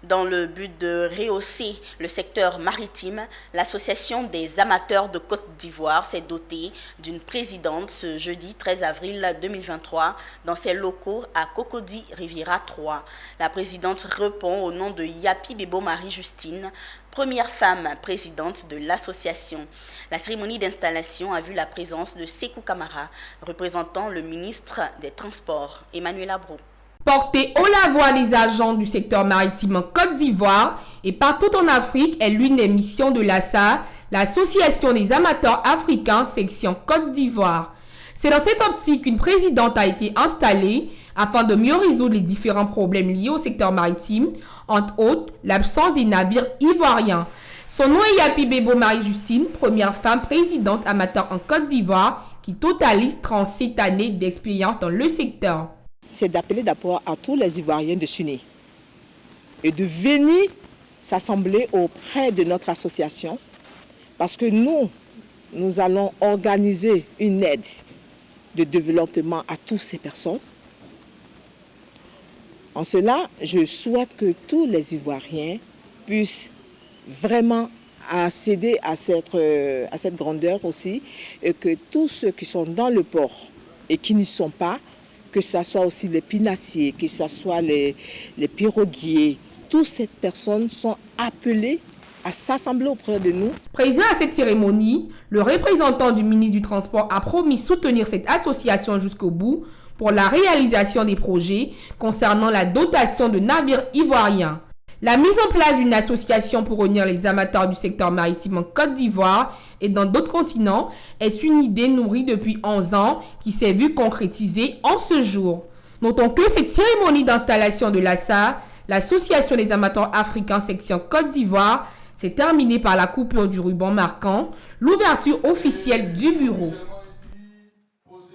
Dans le but de rehausser le secteur maritime, l'Association des amateurs de Côte d'Ivoire s'est dotée d'une présidente ce jeudi 13 avril 2023 dans ses locaux à Cocody Riviera 3. La présidente répond au nom de Yapi Bebo Marie-Justine, première femme présidente de l'association. La cérémonie d'installation a vu la présence de Sékou Camara, représentant le ministre des Transports, Emmanuel Abro. Porter haut la voix des agents du secteur maritime en Côte d'Ivoire et partout en Afrique est l'une des missions de l'ASA, l'Association des amateurs africains section Côte d'Ivoire. C'est dans cette optique qu'une présidente a été installée afin de mieux résoudre les différents problèmes liés au secteur maritime, entre autres l'absence des navires ivoiriens. Son nom est Yapi Bebo Marie-Justine, première femme présidente amateur en Côte d'Ivoire qui totalise 37 années d'expérience dans le secteur. C'est d'appeler d'abord à tous les Ivoiriens de s'unir et de venir s'assembler auprès de notre association parce que nous allons organiser une aide de développement à toutes ces personnes. En cela, je souhaite que tous les Ivoiriens puissent vraiment accéder à cette grandeur aussi et que tous ceux qui sont dans le port et qui n'y sont pas, que ce soit aussi les pinassiers, que ce soit les piroguiers, toutes ces personnes sont appelées à s'assembler auprès de nous. Présent à cette cérémonie, le représentant du ministre du Transport a promis soutenir cette association jusqu'au bout pour la réalisation des projets concernant la dotation de navires ivoiriens. La mise en place d'une association pour réunir les amateurs du secteur maritime en Côte d'Ivoire et dans d'autres continents est une idée nourrie depuis 11 ans qui s'est vue concrétisée en ce jour. Notons que cette cérémonie d'installation de l'ASA, l'Association des amateurs africains section Côte d'Ivoire, s'est terminée par la coupure du ruban marquant l'ouverture officielle du bureau.